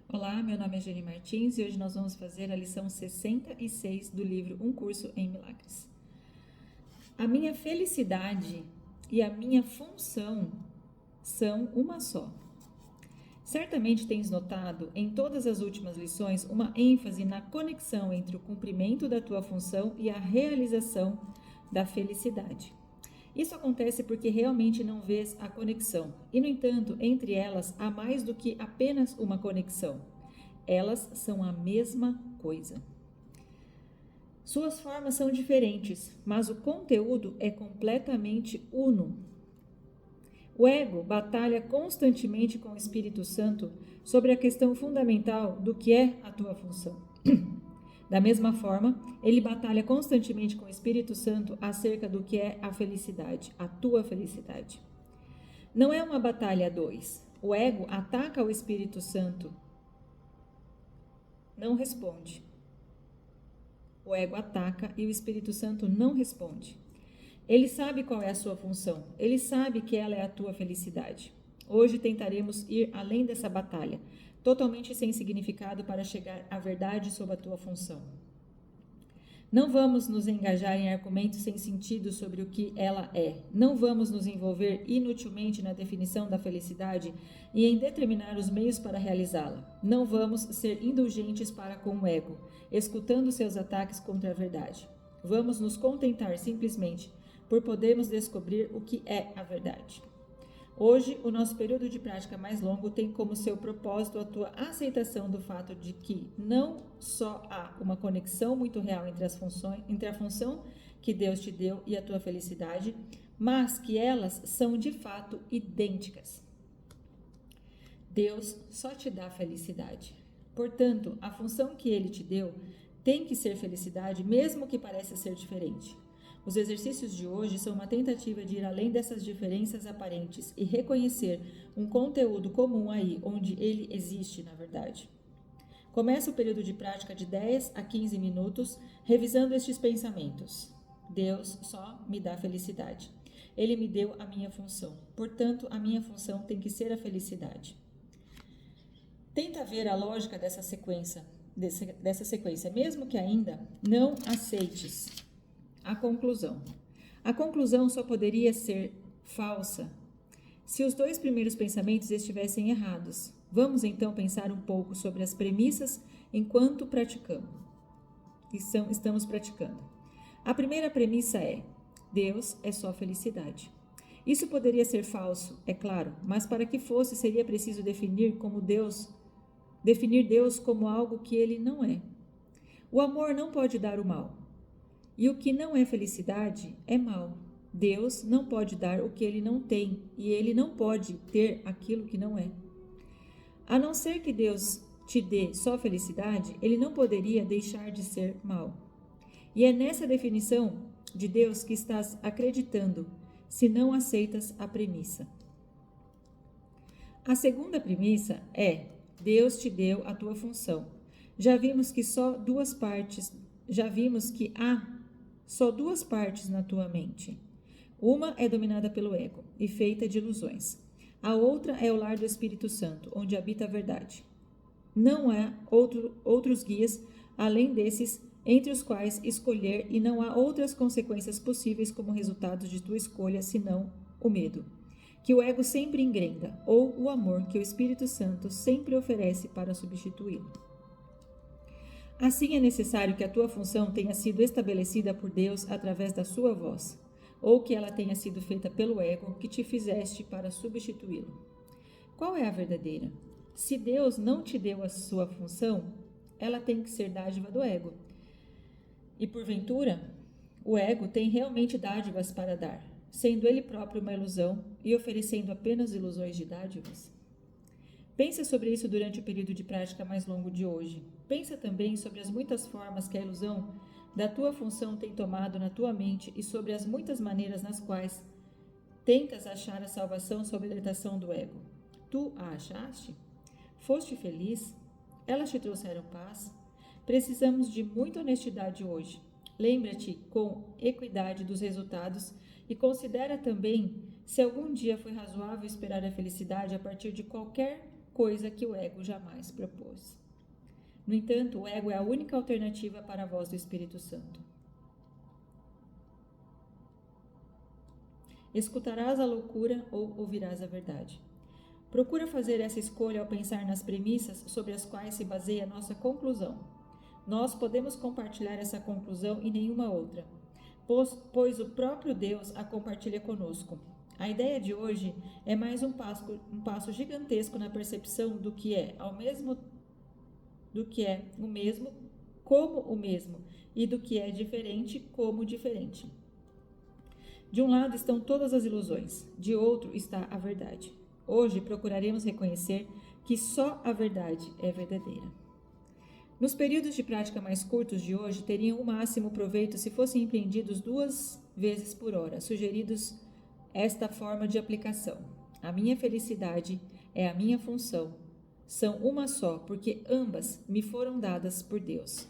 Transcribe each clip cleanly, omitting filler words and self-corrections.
Olá, meu nome é Jenny Martins e hoje nós vamos fazer a lição 66 do livro Um Curso em Milagres. A minha felicidade e a minha função são uma só. Certamente tens notado em todas as últimas lições uma ênfase na conexão entre o cumprimento da tua função e a realização da felicidade. Isso acontece porque realmente não vês a conexão, e no entanto, entre elas há mais do que apenas uma conexão. Elas são a mesma coisa. Suas formas são diferentes, mas o conteúdo é completamente uno. O ego batalha constantemente com o Espírito Santo sobre a questão fundamental do que é a tua função. Da mesma forma, ele batalha constantemente com o Espírito Santo acerca do que é a felicidade, a tua felicidade. Não é uma batalha a dois. O ego ataca o Espírito Santo, não responde. O ego ataca e o Espírito Santo não responde. Ele sabe qual é a sua função, ele sabe que ela é a tua felicidade. Hoje tentaremos ir além dessa batalha, totalmente sem significado para chegar à verdade sobre a tua função. Não vamos nos engajar em argumentos sem sentido sobre o que ela é. Não vamos nos envolver inutilmente na definição da felicidade e em determinar os meios para realizá-la. Não vamos ser indulgentes para com o ego, escutando seus ataques contra a verdade. Vamos nos contentar simplesmente por podermos descobrir o que é a verdade. Hoje, o nosso período de prática mais longo tem como seu propósito a tua aceitação do fato de que não só há uma conexão muito real entre a função que Deus te deu e a tua felicidade, mas que elas são de fato idênticas. Deus só te dá felicidade. Portanto, a função que Ele te deu tem que ser felicidade, mesmo que pareça ser diferente. Os exercícios de hoje são uma tentativa de ir além dessas diferenças aparentes e reconhecer um conteúdo comum aí, onde ele existe, na verdade. Começa o período de prática de 10 a 15 minutos, revisando estes pensamentos. Deus só me dá felicidade. Ele me deu a minha função. Portanto, a minha função tem que ser a felicidade. Tenta ver a lógica dessa sequência, mesmo que ainda não aceites a conclusão. A conclusão só poderia ser falsa se os dois primeiros pensamentos estivessem errados. Vamos então pensar um pouco sobre as premissas enquanto estamos praticando. A primeira premissa é: Deus é só felicidade. Isso poderia ser falso, é claro, mas para que fosse, seria preciso definir Deus como algo que ele não é. O amor não pode dar o mal. E o que não é felicidade é mal. Deus não pode dar o que ele não tem, e ele não pode ter aquilo que não é. A não ser que Deus te dê só felicidade, ele não poderia deixar de ser mal. E é nessa definição de Deus que estás acreditando, se não aceitas a premissa. A segunda premissa é: Deus te deu a tua função. Já vimos que há só duas partes na tua mente. Uma é dominada pelo ego e feita de ilusões. A outra é o lar do Espírito Santo, onde habita a verdade. Não há outros guias além desses entre os quais escolher, e não há outras consequências possíveis como resultado de tua escolha, senão o medo, que o ego sempre engrenda, ou o amor que o Espírito Santo sempre oferece para substituí-lo. Assim, é necessário que a tua função tenha sido estabelecida por Deus através da sua voz, ou que ela tenha sido feita pelo ego que te fizeste para substituí-lo. Qual é a verdadeira? Se Deus não te deu a sua função, ela tem que ser dádiva do ego. E porventura, o ego tem realmente dádivas para dar, sendo ele próprio uma ilusão e oferecendo apenas ilusões de dádivas? Pensa sobre isso durante o período de prática mais longo de hoje. Pensa também sobre as muitas formas que a ilusão da tua função tem tomado na tua mente e sobre as muitas maneiras nas quais tentas achar a salvação sob a irritação do ego. Tu a achaste? Foste feliz? Elas te trouxeram paz? Precisamos de muita honestidade hoje. Lembra-te com equidade dos resultados e considera também se algum dia foi razoável esperar a felicidade a partir de qualquer coisa que o ego jamais propôs. No entanto, o ego é a única alternativa para a voz do Espírito Santo. Escutarás a loucura ou ouvirás a verdade? Procura fazer essa escolha ao pensar nas premissas sobre as quais se baseia a nossa conclusão. Nós podemos compartilhar essa conclusão e nenhuma outra, pois o próprio Deus a compartilha conosco. A ideia de hoje é mais um passo gigantesco na percepção do que é o mesmo como o mesmo e do que é diferente como diferente. De um lado estão todas as ilusões, de outro está a verdade. Hoje procuraremos reconhecer que só a verdade é verdadeira. Nos períodos de prática mais curtos de hoje, teriam o máximo proveito se fossem empreendidos 2 vezes por hora, sugeridos esta forma de aplicação. A minha felicidade é a minha função. São uma só, porque ambas me foram dadas por Deus.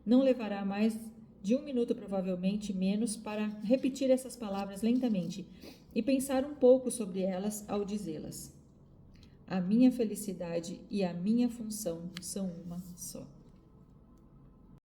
Não levará mais de 1 minuto, provavelmente menos, para repetir essas palavras lentamente e pensar um pouco sobre elas ao dizê-las. A minha felicidade e a minha função são uma só.